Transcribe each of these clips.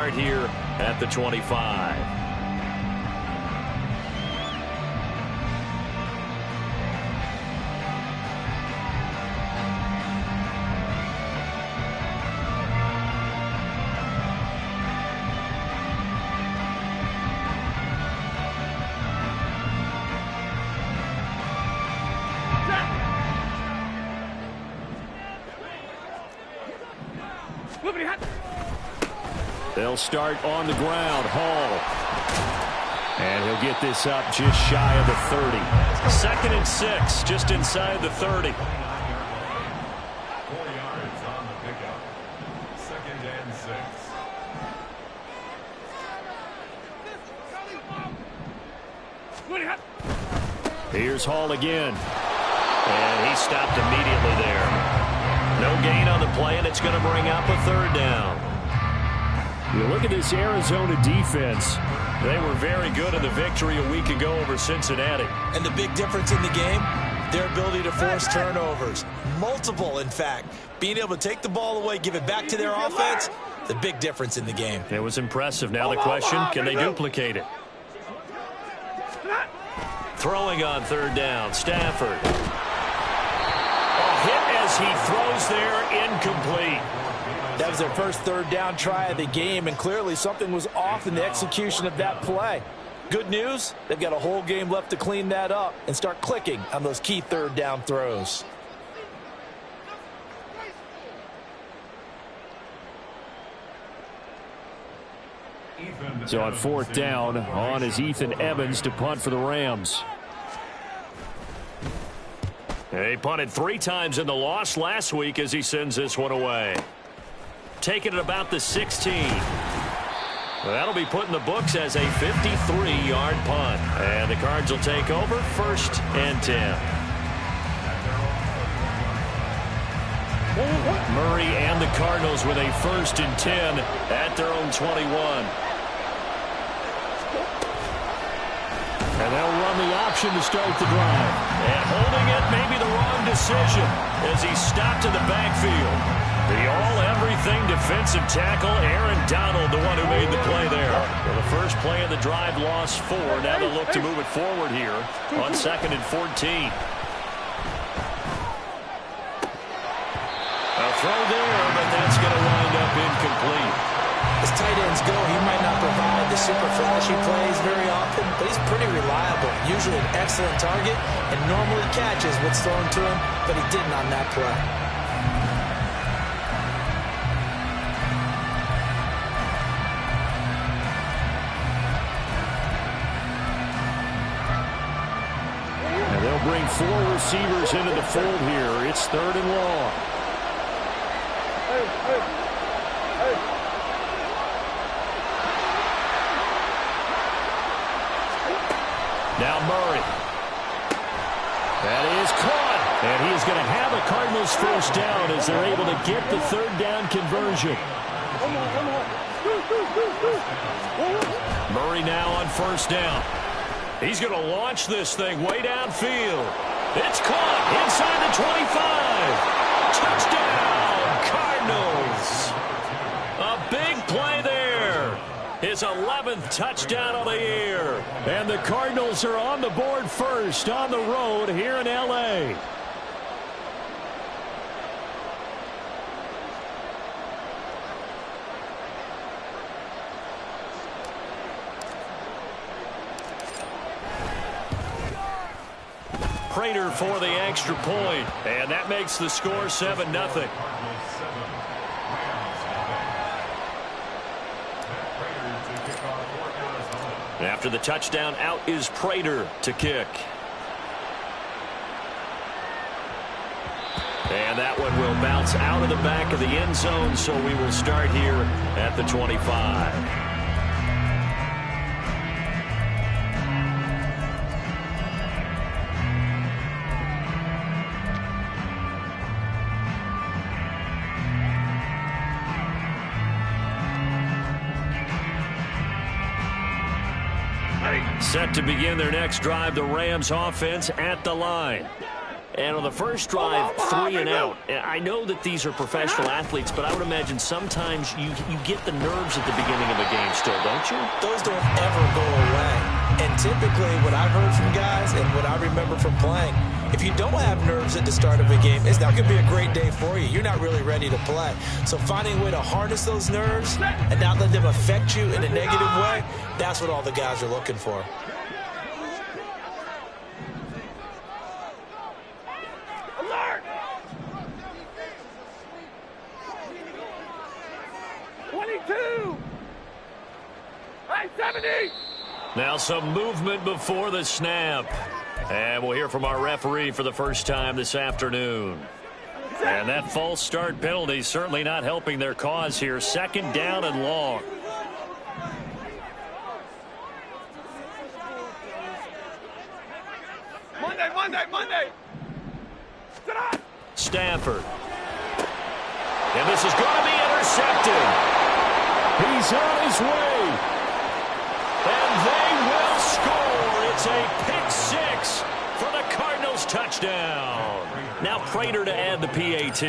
Here at the 25. They'll start on the ground. Hall. And he'll get this up just shy of the 30. 2nd and 6, just inside the 30. 4 yards on the pickup. 2nd and 6. Here's Hall again. And he stopped immediately there. No gain on the play, and it's going to bring up a 3rd down. You look at this Arizona defense. They were very good in the victory a week ago over Cincinnati. And the big difference in the game, their ability to force turnovers. Multiple, in fact. Being able to take the ball away, give it back to their offense, the big difference in the game. It was impressive. Now the question, can they duplicate it? Throwing on 3rd down, Stafford. A hit as he throws there, incomplete. That was their first 3rd down try of the game, and clearly something was off in the execution of that play. Good news, they've got a whole game left to clean that up and start clicking on those key 3rd down throws. So on 4th down, on is Ethan Evans to punt for the Rams. He punted 3 times in the loss last week as he sends this one away. Taking it about the 16. Well, that'll be put in the books as a 53-yard punt. And the Cards will take over 1st and 10. Murray and the Cardinals with a 1st and 10 at their own 21. And they'll run the option to start the drive. And holding it may be the wrong decision as he stopped in the backfield. The all-everything defensive tackle, Aaron Donald, the one who made the play there. Well, the first play of the drive lost 4. Now they look to move it forward here on 2nd and 14. A throw there, but that's going to wind up incomplete. As tight ends go, he might not provide the super flashy plays very often, but he's pretty reliable. Usually an excellent target and normally catches what's thrown to him, but he didn't on that play. And they'll bring 4 receivers into the fold here. It's 3rd and long. Now Murray. That is caught. And he is going to have a Cardinals 1st down as they're able to get the 3rd down conversion. Murray now on 1st down. He's going to launch this thing way downfield. It's caught inside the 25. Touchdown, Cardinals. A big play there. His 11th touchdown of the year. And the Cardinals are on the board first on the road here in L.A. Prater for the extra point, and that makes the score 7-0. After the touchdown, out is Prater to kick. And that one will bounce out of the back of the end zone, so we will start here at the 25. Set to begin their next drive, the Rams offense at the line. And on the first drive, 3 and out. I know that these are professional athletes, but I would imagine sometimes you get the nerves at the beginning of a game still, don't you? Those don't ever go away. And typically what I've heard from guys and what I remember from playing, if you don't have nerves at the start of a game, it's not going to be a great day for you. You're not really ready to play. So finding a way to harness those nerves and not let them affect you in a negative way, that's what all the guys are looking for. Now some movement before the snap. And we'll hear from our referee for the first time this afternoon. And that false start penalty certainly not helping their cause here. 2nd down and long. Monday. Stafford. And this is going to be intercepted. He's on his way. And they will score. It's a pick 6 for the Cardinals touchdown. Now Prater to add the PAT.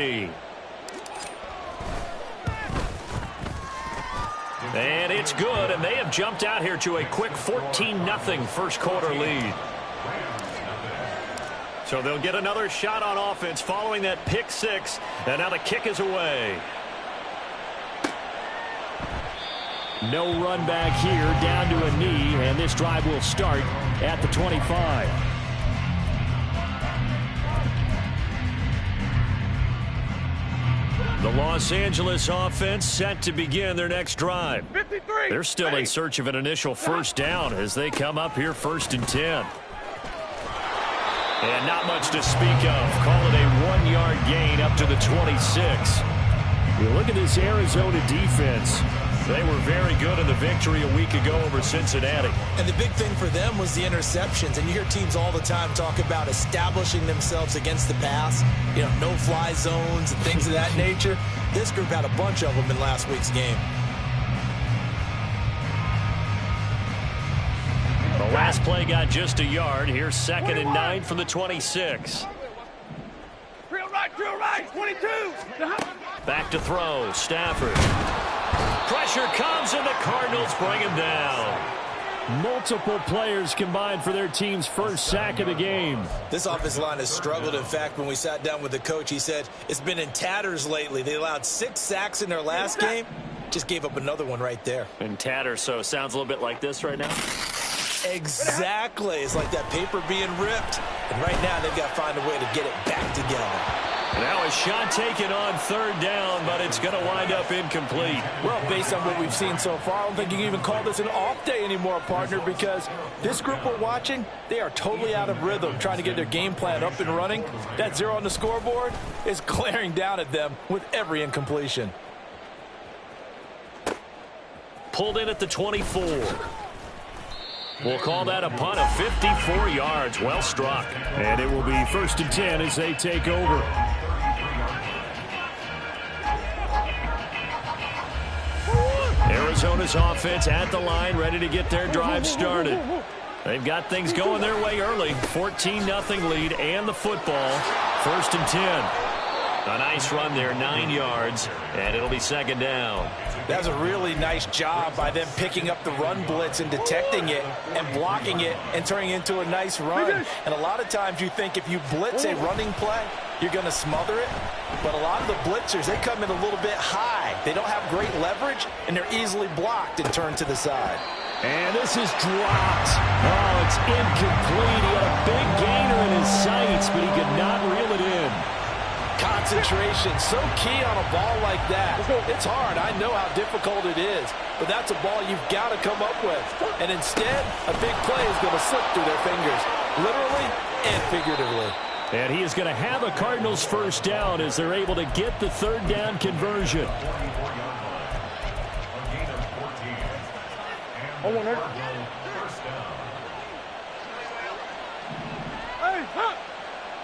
And it's good, and they have jumped out here to a quick 14-0 first quarter lead. So they'll get another shot on offense following that pick 6, and now the kick is away. No run back here, down to a knee, and this drive will start at the 25. The Los Angeles offense set to begin their next drive. 53. They're still in search of an initial first down as they come up here 1st and 10. And not much to speak of. Call it a 1-yard gain up to the 26. You look at this Arizona defense. They were very good in the victory a week ago over Cincinnati. And the big thing for them was the interceptions. And you hear teams all the time talk about establishing themselves against the pass. You know, no-fly zones and things of that nature. This group had a bunch of them in last week's game. The last play got just a yard. Here's 2nd and 9 from the 26. Drill right, 22. Back to throw. Stafford. Pressure comes, and the Cardinals bring him down. Multiple players combined for their team's first sack of the game. This offensive line has struggled. In fact, when we sat down with the coach, he said it's been in tatters lately. They allowed 6 sacks in their last game. Just gave up another one right there. In tatters, so it sounds a little bit like this right now. Exactly. It's like that paper being ripped. And right now, they've got to find a way to get it back together. Now a shot taken on 3rd down, but it's going to wind up incomplete. Well, based on what we've seen so far, I don't think you can even call this an off day anymore, partner, because this group we're watching, they are totally out of rhythm, trying to get their game plan up and running. That 0 on the scoreboard is glaring down at them with every incompletion. Pulled in at the 24. We'll call that a punt of 54 yards. Well struck. And it will be 1st and 10 as they take over. Arizona's offense at the line, ready to get their drive started. They've got things going their way early. 14-0 lead and the football. 1st and 10. A nice run there, 9 yards, and it'll be 2nd down. That's a really nice job by them picking up the run blitz and detecting it and blocking it and turning it into a nice run. And a lot of times you think if you blitz a running play, you're going to smother it. But a lot of the blitzers, they come in a little bit high. They don't have great leverage, and they're easily blocked and turned to the side. And this is dropped. Oh, it's incomplete. He had a big gainer in his sights, but he could not reel it in. Concentration, so key on a ball like that. It's hard. I know how difficult it is, but that's a ball you've got to come up with. And instead, a big play is going to slip through their fingers, literally and figuratively. And he is going to have a Cardinals first down as they're able to get the 3rd down conversion.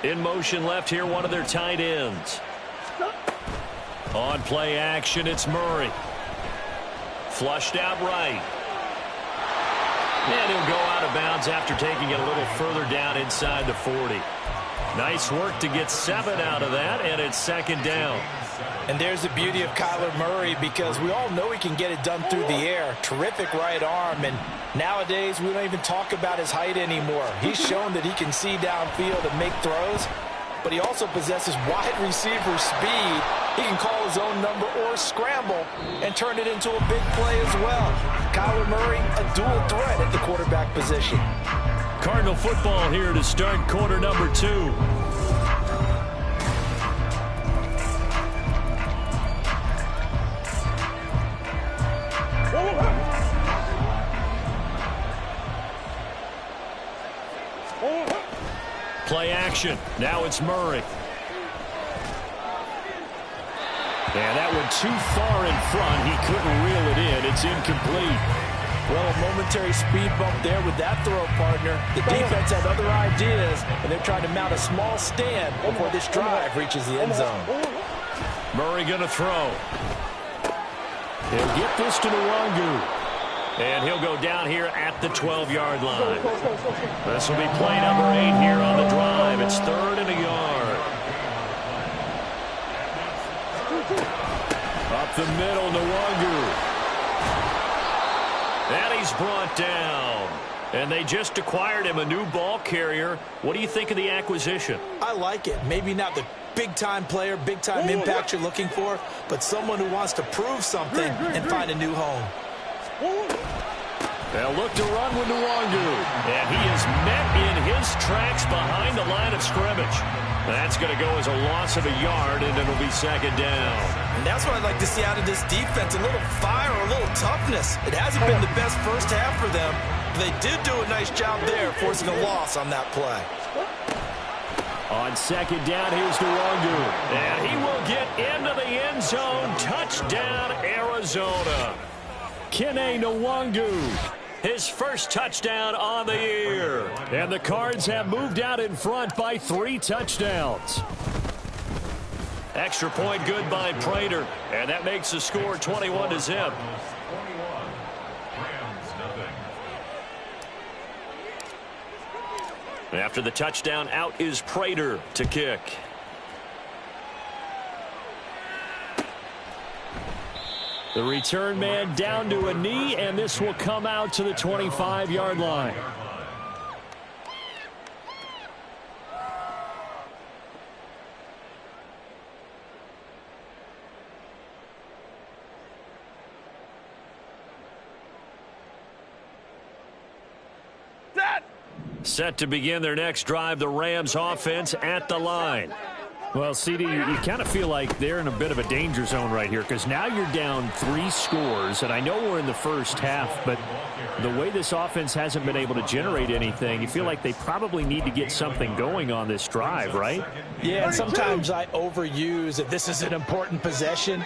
In motion left here, one of their tight ends. On play action, it's Murray. Flushed out right. And he'll go out of bounds after taking it a little further down inside the 40. Nice work to get 7 out of that, and it's second down. And there's the beauty of Kyler Murray, because we all know he can get it done through the air. Terrific right arm, and nowadays we don't even talk about his height anymore. He's shown that he can see downfield and make throws, but he also possesses wide receiver speed. He can call his own number or scramble and turn it into a big play as well. Kyler Murray, a dual threat at the quarterback position. Cardinal football here to start quarter number 2. Play action. Now it's Murray. And that went too far in front. He couldn't reel it in. It's incomplete. Well, a momentary speed bump there with that throw, partner. The defense had other ideas, and they're trying to mount a small stand before this drive reaches the end zone. Murray going to throw. He'll get this to Nwangu. And he'll go down here at the 12-yard line. This will be play number 8 here on the drive. It's 3rd and a yard. Up the middle, Nwangu. And he's brought down. And they just acquired him a new ball carrier. What do you think of the acquisition? I like it. Maybe not the big-time player, big-time impact you're looking for, but someone who wants to prove something and find a new home. They'll look to run with Nwangu. And he is met in his tracks behind the line of scrimmage. That's going to go as a loss of a yard, and it'll be second down. And that's what I'd like to see out of this defense, a little fire, a little toughness. It hasn't been the best first half for them, but they did do a nice job there, forcing a loss on that play. On second down, here's Nwangu. And he will get into the end zone. Touchdown, Arizona. Kene Nwangu. His first touchdown on the year. And the Cards have moved out in front by 3 touchdowns. Extra point good by Prater. And that makes the score 21-0. After the touchdown, out is Prater to kick. The return man down to a knee, and this will come out to the 25-yard line. Set to begin their next drive, the Rams offense at the line. Well, CD, you kind of feel like they're in a bit of a danger zone right here, because now you're down 3 scores, and I know we're in the first half, but the way this offense hasn't been able to generate anything, you feel like they probably need to get something going on this drive, right? Yeah, and sometimes I overuse that this is an important possession,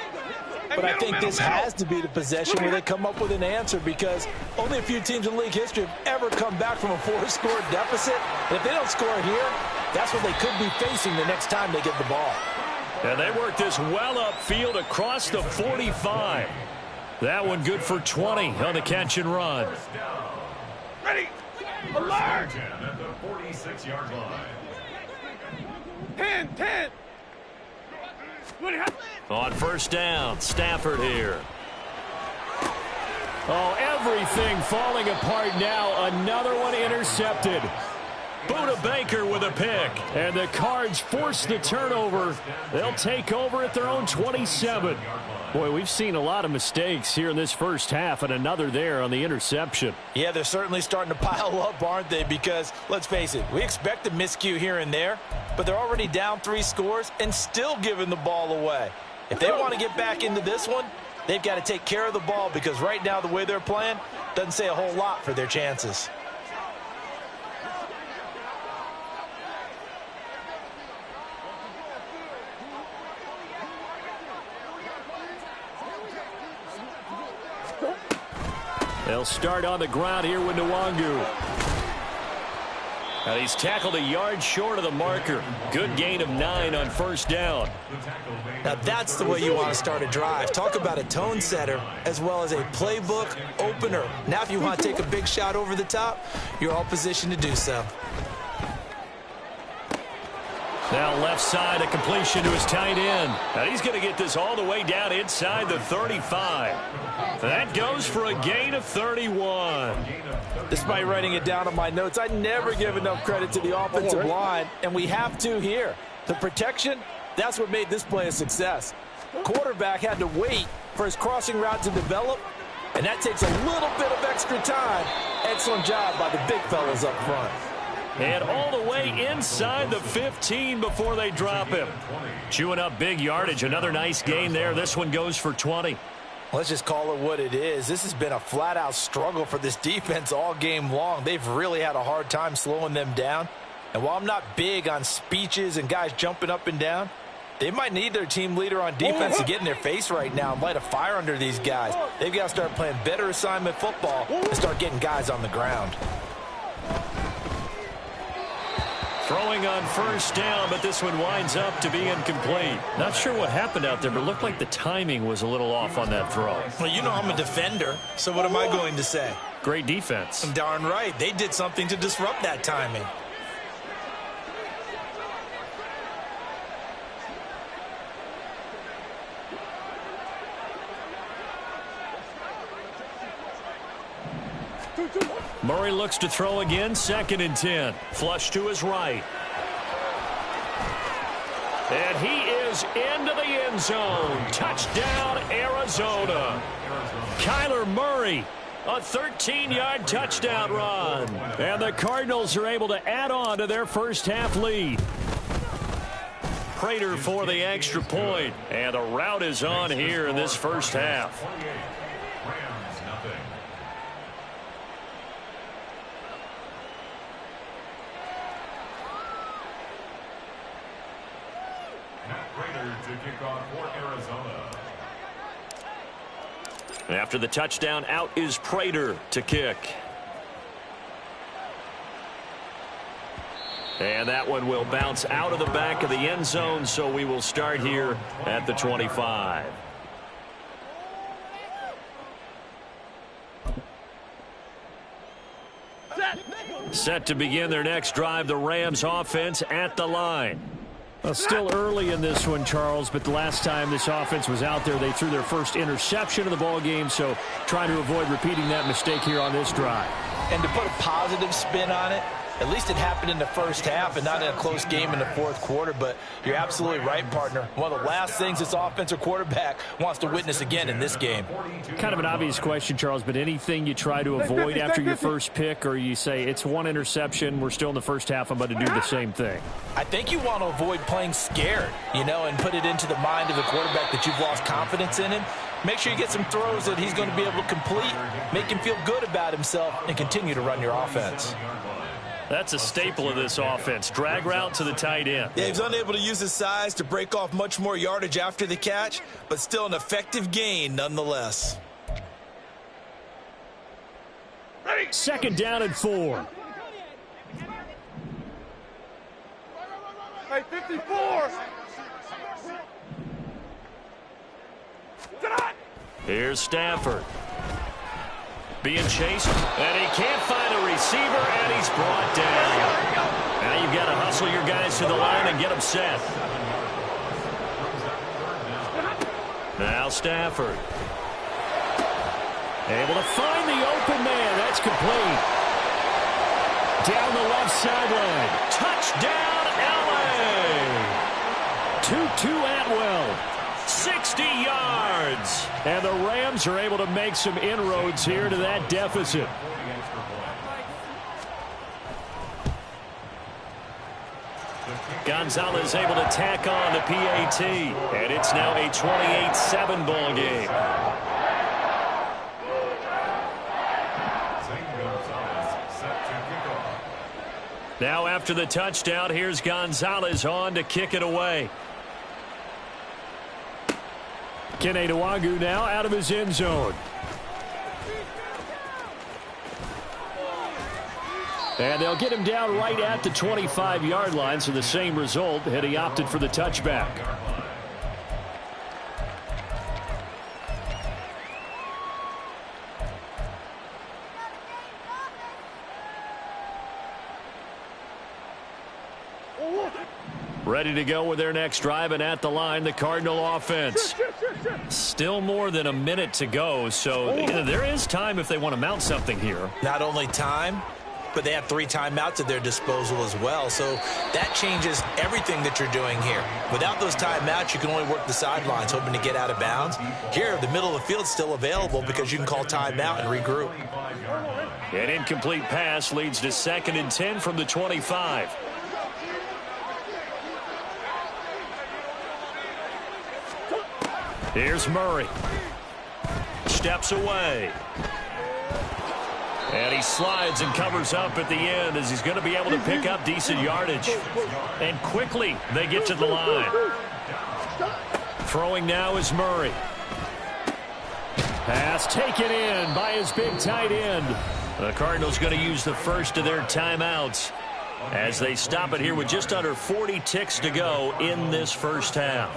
but I think this has to be the possession where they come up with an answer, because only a few teams in league history have ever come back from a 4-score deficit, and if they don't score here, that's what they could be facing the next time they get the ball. And they work this well upfield across the 45. That one good for 20 on the catch and run. Ready. Alert. At the 46-yard line. 10. On first down, Stafford here. Oh, everything falling apart now. Another one intercepted. Buda Baker with a pick. And the Cards force the turnover. They'll take over at their own 27. Boy, we've seen a lot of mistakes here in this first half, and another there on the interception. Yeah, they're certainly starting to pile up, aren't they? Because, let's face it, we expect a miscue here and there, but they're already down 3 scores and still giving the ball away. If they want to get back into this one, they've got to take care of the ball, because right now the way they're playing doesn't say a whole lot for their chances. They'll start on the ground here with Nwangu. And he's tackled a yard short of the marker. Good gain of 9 on first down. Now that's the way you want to start a drive. Talk about a tone setter as well as a playbook opener. Now if you want to take a big shot over the top, you're all positioned to do so. Now left side, a completion to his tight end. And he's going to get this all the way down inside the 35. That goes for a gain of 31. Despite writing it down on my notes, I never give enough credit to the offensive line, and we have to here. The protection, that's what made this play a success. Quarterback had to wait for his crossing route to develop, and that takes a little bit of extra time. Excellent job by the big fellas up front. And all the way inside the 15 before they drop him. Chewing up big yardage. Another nice gain there. This one goes for 20. Let's just call it what it is. This has been a flat-out struggle for this defense all game long. They've really had a hard time slowing them down. And while I'm not big on speeches and guys jumping up and down, they might need their team leader on defense to get in their face right now and light a fire under these guys. They've got to start playing better assignment football and start getting guys on the ground. Throwing on first down, but this one winds up to be incomplete. Not sure what happened out there, but it looked like the timing was a little off on that throw. Well, you know I'm a defender, so what am I going to say? Great defense. Darn right. They did something to disrupt that timing. Murray looks to throw again, 2nd and 10. Flush to his right. And he is into the end zone. Touchdown, Arizona. Kyler Murray, a 13-yard touchdown run. And the Cardinals are able to add on to their first half lead. Prater for the extra point. And the route is on here in this first half. After the touchdown, out is Prater to kick. And that one will bounce out of the back of the end zone, so we will start here at the 25. Set to begin their next drive, the Rams offense at the line. Well, still early in this one, Charles, but the last time this offense was out there, they threw their first interception of the ball game, so trying to avoid repeating that mistake here on this drive. And to put a positive spin on it, at least it happened in the first half and not in a close game in the fourth quarter, but you're absolutely right, partner. One of the last things this offensive quarterback wants to witness again in this game. Kind of an obvious question, Charles, but anything you try to avoid after your first pick, or you say it's one interception, we're still in the first half, I'm about to do the same thing? I think you want to avoid playing scared, and put it into the mind of the quarterback that you've lost confidence in him. Make sure you get some throws that he's going to be able to complete, make him feel good about himself, and continue to run your offense. That's a staple of this offense. Drag route to the tight end. Yeah, he's unable to use his size to break off much more yardage after the catch, but still an effective gain nonetheless. 2nd down and 4. Hey, 54! Here's Stafford. Being chased, and he can't find a receiver, and he's brought down. Now you've got to hustle your guys to the line and get them set. Now Stafford. Able to find the open man. That's complete. Down the left sideline. Touchdown, L.A. Tutu Atwell. 60 yards. And the Rams are able to make some inroads here to that deficit. Gonzalez able to tack on the PAT. And it's now a 28-7 ball game. Now after the touchdown, here's Gonzalez on to kick it away. Kene Nwangwu now out of his end zone. And they'll get him down right at the 25-yard line, so the same result had he opted for the touchback. Ready to go with their next drive, and at the line, the Cardinal offense. Still more than a minute to go, so there is time if they want to mount something here. Not only time, but they have 3 timeouts at their disposal as well, so that changes everything that you're doing here. Without those timeouts, you can only work the sidelines, hoping to get out of bounds. Here, the middle of the field is still available because you can call timeout and regroup. An incomplete pass leads to 2nd and 10 from the 25. Here's Murray. Steps away. And he slides and covers up at the end as he's going to be able to pick up decent yardage. And quickly they get to the line. Throwing now is Murray. Pass taken in by his big tight end. The Cardinals going to use the first of their timeouts as they stop it here with just under 40 ticks to go in this first half.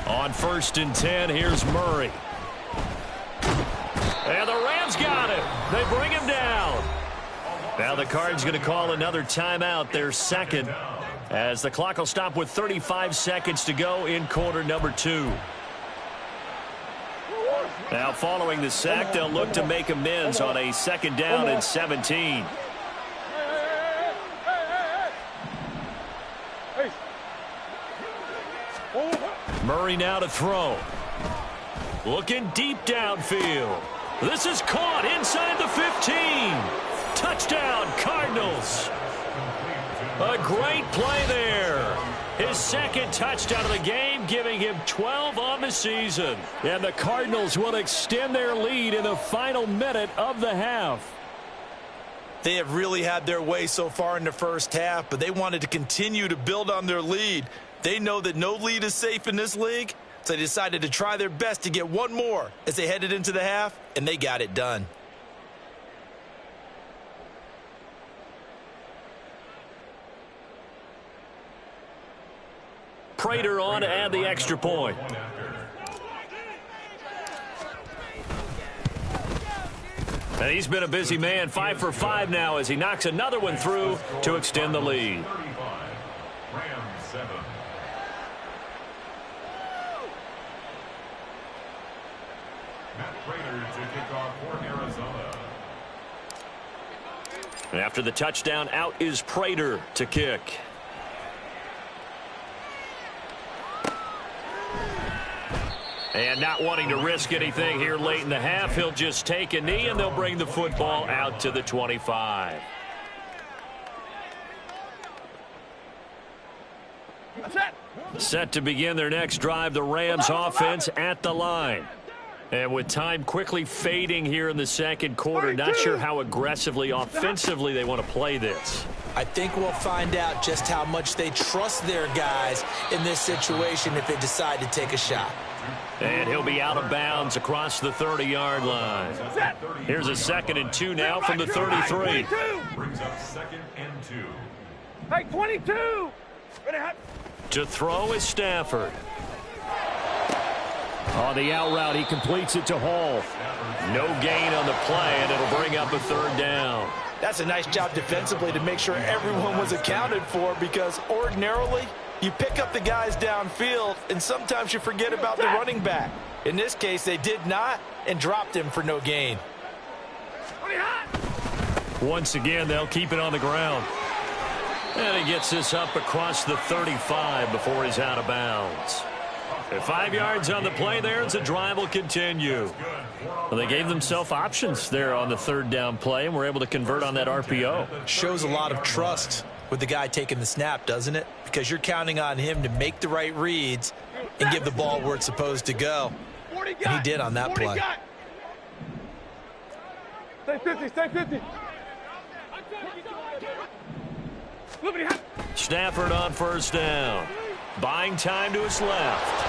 On 1st and 10, here's Murray. And the Rams got him. They bring him down. Now the Cards going to call another timeout, their 2nd, as the clock will stop with 35 seconds to go in quarter number 2. Now following the sack, they'll look to make amends on a 2nd down and 17. Murray now to throw. Looking deep downfield. This is caught inside the 15. Touchdown, Cardinals. A great play there. His 2nd touchdown of the game, giving him 12 on the season. And the Cardinals will extend their lead in the final minute of the half. They have really had their way so far in the first half, but they wanted to continue to build on their lead. They know that no lead is safe in this league, so they decided to try their best to get one more as they headed into the half, and they got it done. Prater on to add the extra point. And he's been a busy man, 5 for 5 now as he knocks another one through to extend the lead. After the touchdown, out is Prater to kick. And not wanting to risk anything here late in the half, he'll just take a knee and they'll bring the football out to the 25. Set to begin their next drive, the Rams offense at the line. And with time quickly fading here in the 2nd quarter, not sure how aggressively, offensively they want to play this. I think we'll find out just how much they trust their guys in this situation if they decide to take a shot. And he'll be out of bounds across the 30-yard line. Here's a 2nd and 2 now from the 33. Brings up 2nd and 2. Hey, 22! To throw is Stafford. On the out route, he completes it to Hall. No gain on the play, and it'll bring up a 3rd down. That's a nice job defensively to make sure everyone was accounted for, because ordinarily you pick up the guys downfield and sometimes you forget about the running back. In this case, they did not and dropped him for no gain. Once again, they'll keep it on the ground. And he gets this up across the 35 before he's out of bounds. 5 yards on the play there as the drive will continue. Well, they gave themselves options there on the 3rd down play and were able to convert on that RPO. Shows a lot of trust with the guy taking the snap, doesn't it? Because you're counting on him to make the right reads and give the ball where it's supposed to go. And he did on that play. Stay 50, stay 50. Stafford on 1st down. Buying time to his left.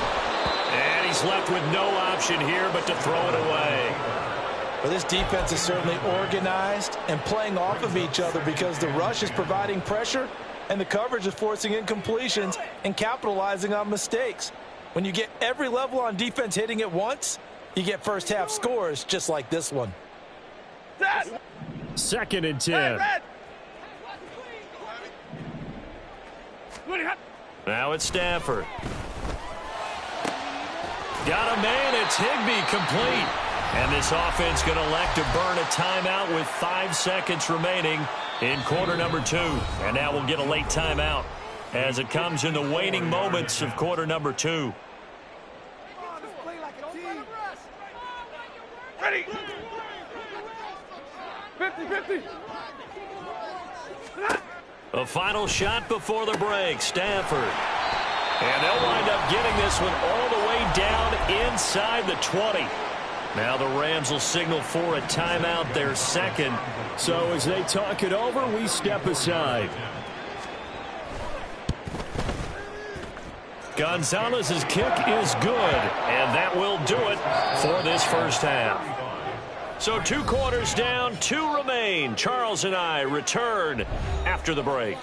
And he's left with no option here but to throw it away. Well, this defense is certainly organized and playing off of each other because the rush is providing pressure and the coverage is forcing incompletions and capitalizing on mistakes. When you get every level on defense hitting at once, you get first half scores just like this one. 2nd and 10. Now it's Stafford. Got a man. It's Higbee complete. And this offense going to elect to burn a timeout with 5 seconds remaining in quarter number 2. And now we'll get a late timeout as it comes in the waning moments of quarter number 2. Ready. 50-50. A final shot before the break. Stafford. And they'll wind up getting this one all the way down inside the 20. Now the Rams will signal for a timeout, their 2nd. So as they talk it over, we step aside. Gonzalez's kick is good, and that will do it for this first half. So 2 quarters down, 2 remain. Charles and I return after the break.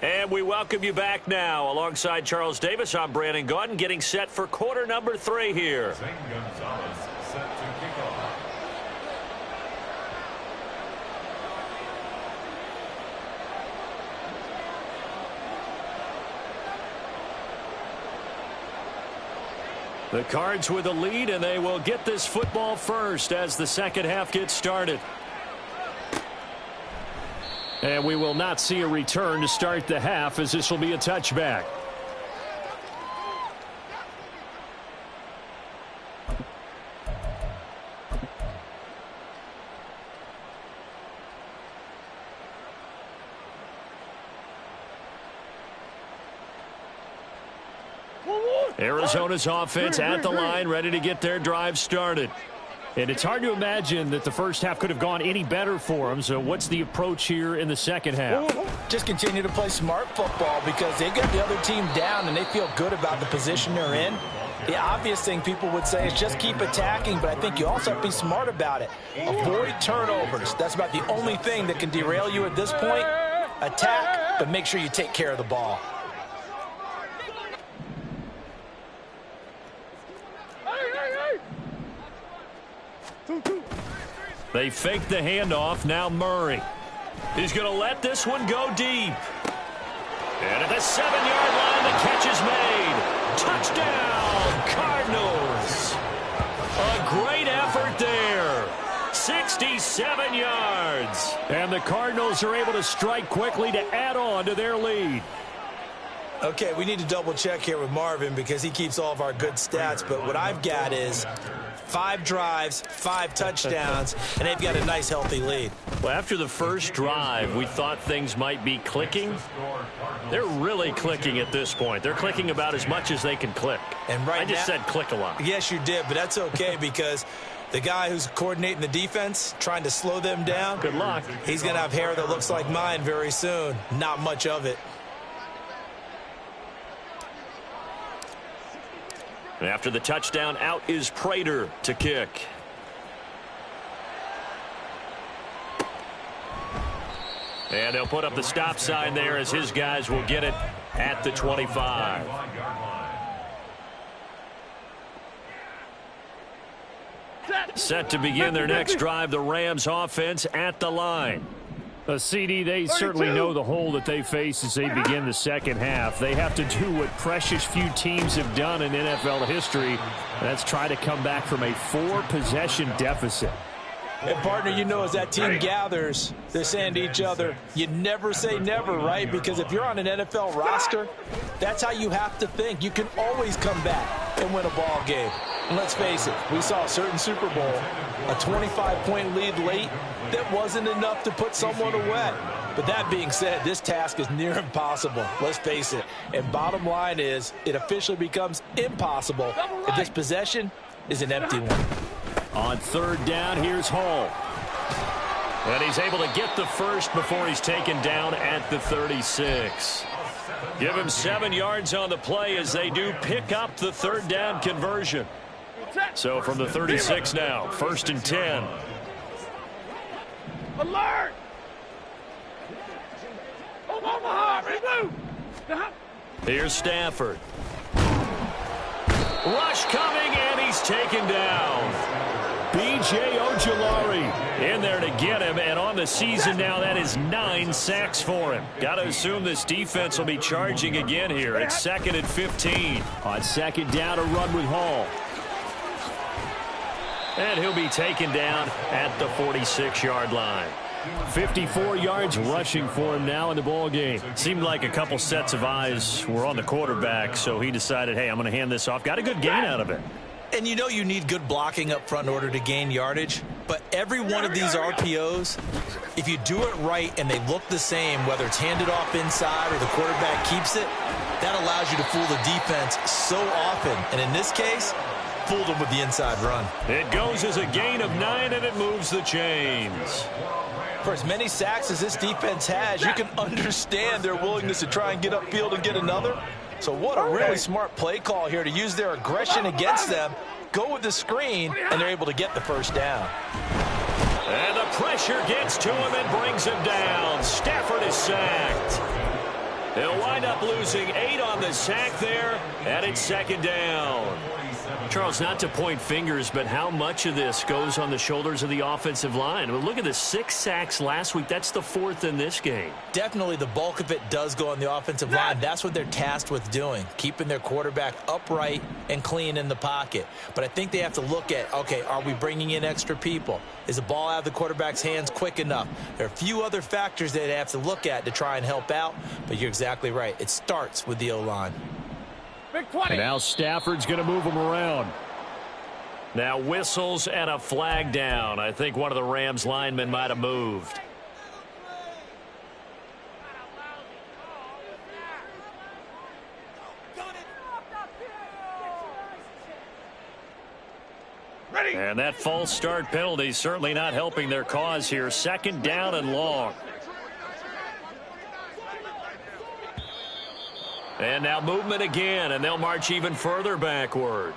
And we welcome you back now. Alongside Charles Davis, I'm Brandon Gaudin, getting set for quarter number 3 here. Zane Gonzalez set to kick off. The Cards with a lead, and they will get this football first as the second half gets started. And we will not see a return to start the half, as this will be a touchback. Arizona's offense at the line, ready to get their drive started. And it's hard to imagine that the first half could have gone any better for them. So what's the approach here in the second half? Just continue to play smart football because they got the other team down and they feel good about the position they're in. The obvious thing people would say is just keep attacking, but I think you also have to be smart about it. Avoid turnovers. That's about the only thing that can derail you at this point. Attack, but make sure you take care of the ball. They fake the handoff. Now Murray. He's going to let this one go deep. And at the 7-yard line, the catch is made. Touchdown, Cardinals. A great effort there. 67 yards. And the Cardinals are able to strike quickly to add on to their lead. Okay, we need to double check here with Marvin because he keeps all of our good stats. But what I've got is 5 drives, 5 touchdowns, and they've got a nice, healthy lead. Well, after the first drive, we thought things might be clicking. They're really clicking at this point. They're clicking about as much as they can click. And right I just now, said click a lot. Yes, you did, but that's okay because the guy who's coordinating the defense, trying to slow them down, Good luck. he's going to have hair that looks like mine very soon. Not much of it. After the touchdown, out is Prater to kick. And they'll put up the stop sign there as his guys will get it at the 25. Set to begin their next drive, the Rams offense at the line. CD, they certainly know the hole that they face as they begin the second half. They have to do what precious few teams have done in NFL history. That's try to come back from a 4-possession deficit. And, partner, you know, as that team gathers, they're saying to each other, you never say never, right? Because if you're on an NFL roster, that's how you have to think. You can always come back and win a ball game. And let's face it, we saw a certain Super Bowl, a 25-point lead late, that wasn't enough to put someone away. But that being said, this task is near impossible. Let's face it. And bottom line is, it officially becomes impossible if this possession is an empty one. On third down, here's Hall. And he's able to get the first before he's taken down at the 36. Give him 7 yards on the play as they do pick up the third down conversion. So from the 36 now, 1st and 10. Alert! Omaha, remove! Here's Stafford. Rush coming, and he's taken down. B.J. Ojulari in there to get him, and on the season now, that is 9 sacks for him. Got to assume this defense will be charging again here. It's 2nd and 15. On 2nd down, a run with Hall. And he'll be taken down at the 46-yard line. 54 yards rushing for him now in the ball game. Seemed like a couple sets of eyes were on the quarterback, so he decided, hey, I'm going to hand this off. Got a good gain out of it. And you know you need good blocking up front in order to gain yardage. But every one of these RPOs, if you do it right and they look the same, whether it's handed off inside or the quarterback keeps it, that allows you to fool the defense so often. And in this case, fooled them with the inside run. It goes as a gain of 9, and it moves the chains. For as many sacks as this defense has, you can understand their willingness to try and get upfield and get another. So what a really smart play call here to use their aggression against them, go with the screen, and they're able to get the first down. And the pressure gets to him and brings him down. Stafford is sacked. He'll wind up losing 8 on the sack there, and it's 2nd down. Charles, not to point fingers, but how much of this goes on the shoulders of the offensive line? Well, look at the 6 sacks last week. That's the 4th in this game. Definitely the bulk of it does go on the offensive line. That's what they're tasked with doing, keeping their quarterback upright and clean in the pocket. But I think they have to look at, okay, are we bringing in extra people? Is the ball out of the quarterback's hands quick enough? There are a few other factors that they have to look at to try and help out, but you're exactly right. It starts with the O-line. Big 20. And now Stafford's going to move him around. Now whistles and a flag down. I think one of the Rams linemen might have moved. Ready. And that false start penalty certainly not helping their cause here. 2nd down and long. And now movement again, and they'll march even further backward.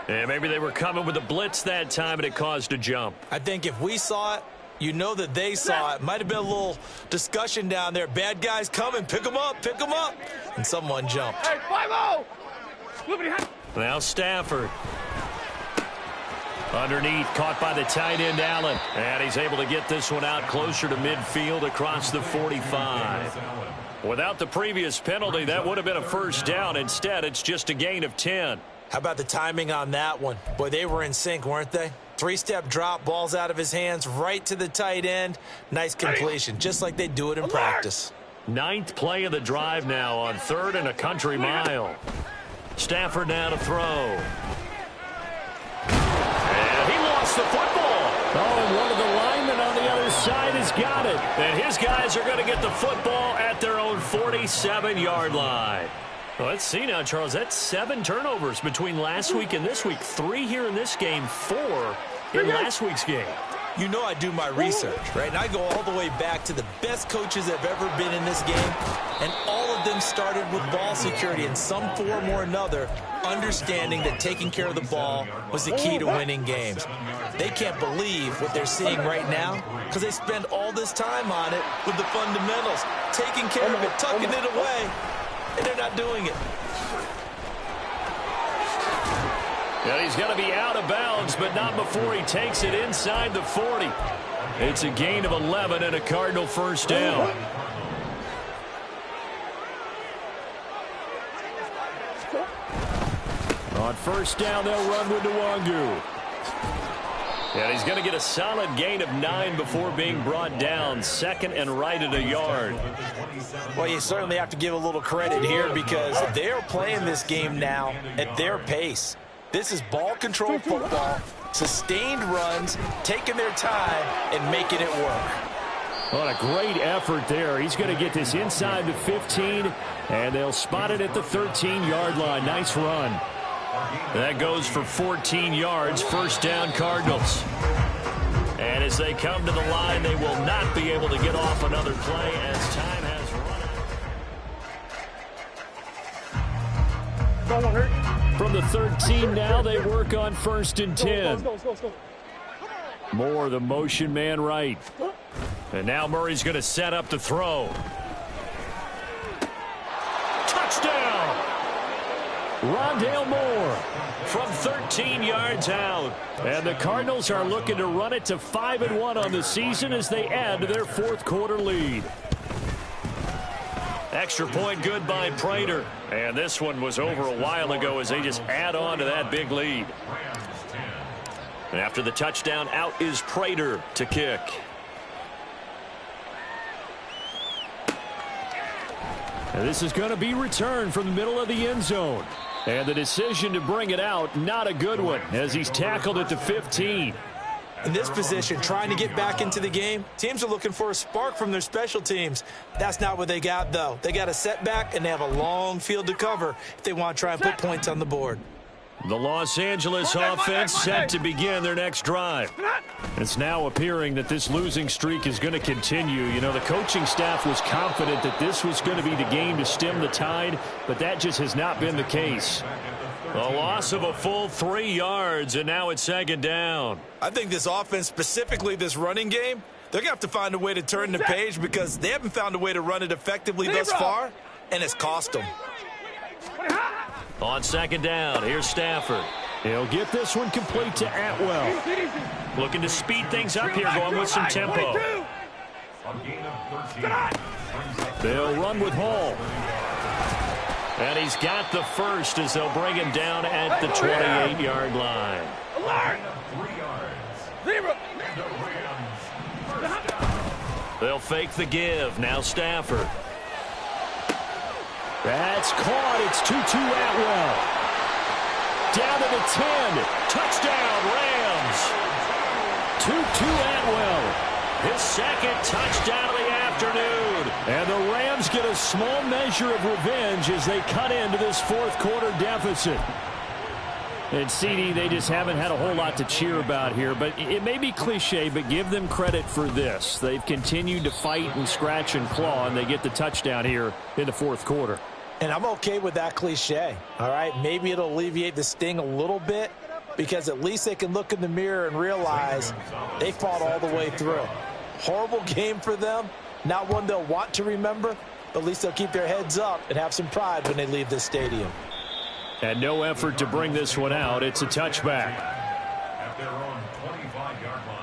And maybe they were coming with a blitz that time, and it caused a jump. I think if we saw it, you know that they saw it. Might have been a little discussion down there. Bad guys coming. Pick them up. Pick them up. And someone jumped. Hey, 5-0. Look behind. Now Stafford. Underneath, caught by the tight end, Allen. And he's able to get this one out closer to midfield across the 45. Without the previous penalty, that would have been a first down. Instead, it's just a gain of 10. How about the timing on that one? Boy, they were in sync, weren't they? 3-step drop, ball's out of his hands, right to the tight end. Nice completion, just like they do it in practice. 9th play of the drive now on 3rd and a country mile. Stafford now to throw. And he lost the football. Oh, and one of the linemen on the other side has got it. And his guys are going to get the football at their own 47-yard line. Well, let's see now, Charles. That's 7 turnovers between last week and this week. 3 here in this game, 4 in last week's game. You know I do my research, right? And I go all the way back to the best coaches that have ever been in this game. And all of them started with ball security in some form or another, understanding that taking care of the ball was the key to winning games. They can't believe what they're seeing right now because they spend all this time on it with the fundamentals, taking care of it, tucking it away, and they're not doing it. And he's going to be out of bounds, but not before he takes it inside the 40. It's a gain of 11 and a Cardinal first down. On first down, they'll run with Nwangu. And he's going to get a solid gain of 9 before being brought down. 2nd and right at a yard. Well, you certainly have to give a little credit here because they're playing this game now at their pace. This is ball control football, sustained runs, taking their time, and making it work. What a great effort there. He's going to get this inside the 15, and they'll spot it at the 13-yard line. Nice run. That goes for 14 yards. First down, Cardinals. And as they come to the line, they will not be able to get off another play as time has run out. Don't hurt. From the 13 now, they work on 1st and 10. Go. More the motion man right. And now Murray's going to set up to throw. Touchdown! Rondale Moore from 13 yards out. And the Cardinals are looking to run it to 5-1 on the season as they add to their fourth quarter lead. Extra point good by Prater. And this one was over a while ago as they just add on to that big lead. And after the touchdown, out is Prater to kick. And this is going to be returned from the middle of the end zone. And the decision to bring it out, not a good one, as he's tackled at the 15. In this position, trying to get back into the game, teams are looking for a spark from their special teams. That's not what they got, though. They got a setback, and they have a long field to cover if they want to try and put points on the board. The Los Angeles offense set to begin their next drive. It's now appearing that this losing streak is going to continue. You know, the coaching staff was confident that this was going to be the game to stem the tide, but that just has not been the case. A loss of a full 3 yards, and now it's second down. I think this offense, specifically this running game, they're going to have to find a way to turn the page because they haven't found a way to run it effectively thus far, and it's cost them. On second down, here's Stafford. He'll get this one complete to Atwell. Looking to speed things up here, going with some tempo. They'll run with Hall. And he's got the first as they'll bring him down at the 28-yard line. They'll fake the give. Now Stafford. That's caught. It's Tutu Atwell. Down to the 10. Touchdown, Rams. Tutu Atwell. His second touchdown of the afternoon. And the Rams get a small measure of revenge as they cut into this fourth quarter deficit. And CD, they just haven't had a whole lot to cheer about here. But it may be cliche, but give them credit for this. They've continued to fight and scratch and claw, and they get the touchdown here in the fourth quarter. And I'm okay with that cliche, all right? Maybe it'll alleviate the sting a little bit because at least they can look in the mirror and realize they fought all the way through. Horrible game for them. Not one they'll want to remember, but at least they'll keep their heads up and have some pride when they leave this stadium. And no effort to bring this one out. It's a touchback. At their own 25-yard line.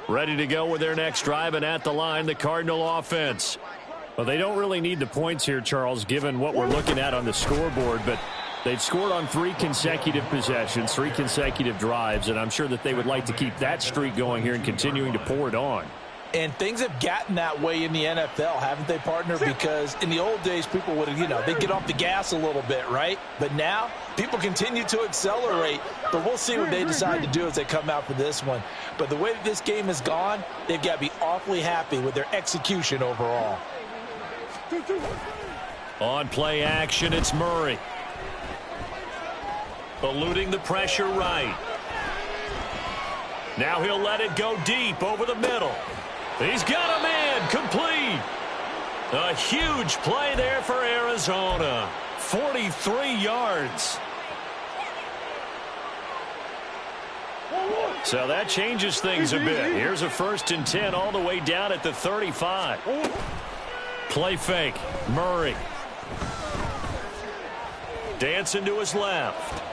Ready to go with their next drive, and at the line, the Cardinal offense. Well, they don't really need the points here, Charles, given what we're looking at on the scoreboard, but they've scored on 3 consecutive possessions, 3 consecutive drives, and I'm sure that they would like to keep that streak going here and continuing to pour it on. And things have gotten that way in the NFL, haven't they, partner? Because in the old days, people would, they'd get off the gas a little bit, right? But now, people continue to accelerate. But we'll see what they decide to do as they come out for this one. But the way that this game has gone, they've got to be awfully happy with their execution overall. On play action, it's Murray. Eluding the pressure right. Now he'll let it go deep over the middle. He's got a man complete. A huge play there for Arizona. 43 yards. So that changes things a bit. Here's a 1st and 10 all the way down at the 35. Play fake. Murray. Dancing to his left.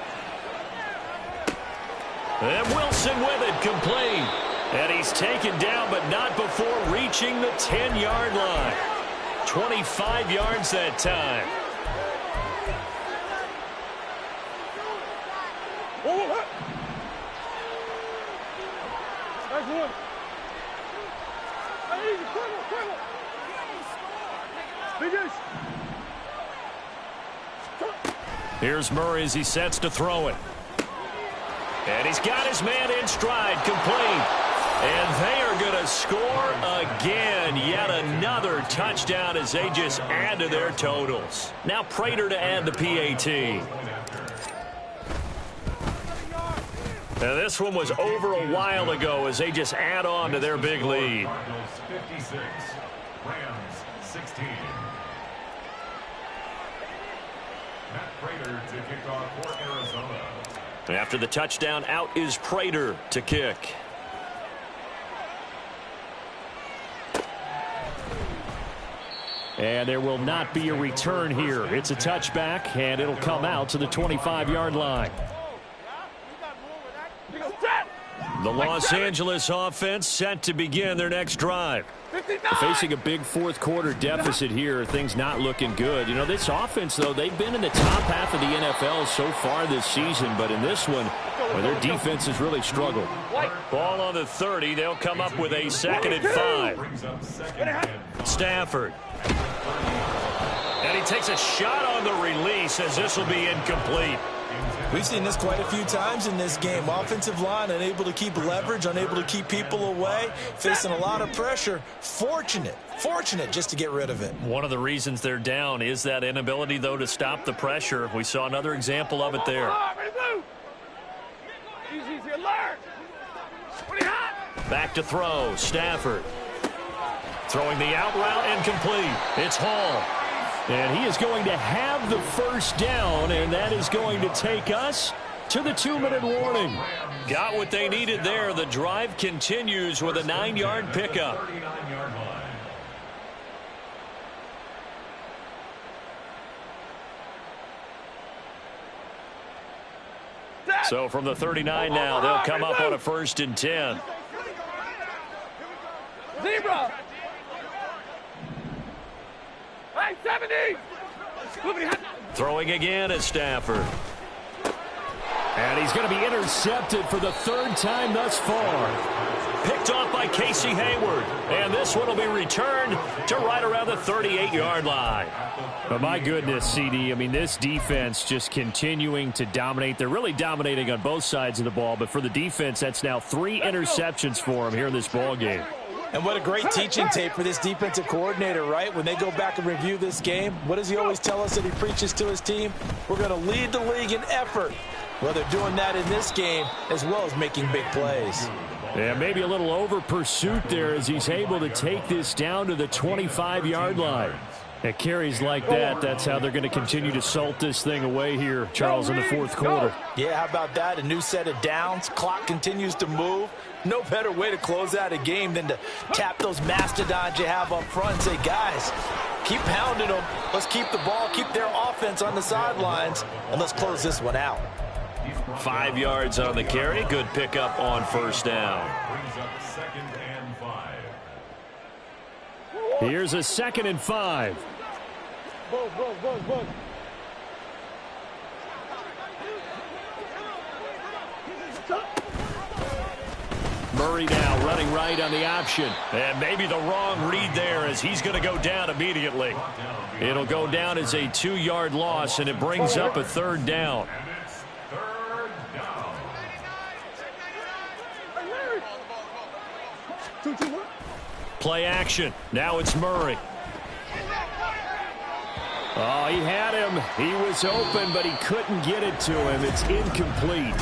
And Wilson with it, complete. And he's taken down, but not before reaching the 10-yard line. 25 yards that time. Here's Murray as he sets to throw it. And he's got his man in stride, complete. And they are going to score again. Yet another touchdown as they just add to their totals. Now Prater to add the PAT. And this one was over a while ago as they just add on to their big lead. 56, Rams 16. Matt Prater to kick off for Arizona. After the touchdown, out is Prater to kick. And there will not be a return here. It's a touchback, and it'll come out to the 25-yard line. The Los Angeles offense set to begin their next drive. Facing a big fourth-quarter deficit here, things not looking good. You know, this offense, though, they've been in the top half of the NFL so far this season, but in this one, well, their defense has really struggled. Ball on the 30. They'll come up with a 2nd and 5. Stafford. And he takes a shot on the release as this will be incomplete. We've seen this quite a few times in this game. Offensive line unable to keep leverage, unable to keep people away, facing a lot of pressure. Fortunate just to get rid of it. One of the reasons they're down is that inability, though, to stop the pressure. We saw another example of it there. Back to throw. Stafford. Throwing the out route and complete. It's Hall. And he is going to have the first down, and that is going to take us to the 2-minute warning. Got what they needed there. The drive continues with a 9-yard pickup. 39-yard line. So from the 39 now, they'll come up on a 1st and 10. Zebra. Hey, 70. Throwing again is Stafford. And he's going to be intercepted for the 3rd time thus far. Picked off by Casey Hayward. And this one will be returned to right around the 38-yard line. But my goodness, CD, I mean, this defense just continuing to dominate. They're really dominating on both sides of the ball. But for the defense, that's now 3 interceptions for them here in this ball game. And what a great teaching tape for this defensive coordinator, right? When they go back and review this game, what does he always tell us that he preaches to his team? We're going to lead the league in effort. Well, they're doing that in this game as well as making big plays. Yeah, maybe a little over pursuit there as he's able to take this down to the 25-yard line. At carries like that, that's how they're going to continue to salt this thing away here, Charles, in the 4th quarter. Yeah, how about that? A new set of downs. Clock continues to move. No better way to close out a game than to tap those mastodons you have up front and say, guys, keep pounding them. Let's keep the ball, keep their offense on the sidelines, and let's close this one out. 5 yards on the carry. Good pickup on 1st down. Brings up 2nd and 5. Here's a 2nd and 5. Murray now running right on the option. And maybe the wrong read there as he's going to go down immediately. It'll go down as a 2-yard loss, and it brings up a 3rd down. And it's 3rd down. Play action. Now it's Murray. Oh, he had him. He was open, but he couldn't get it to him. It's incomplete.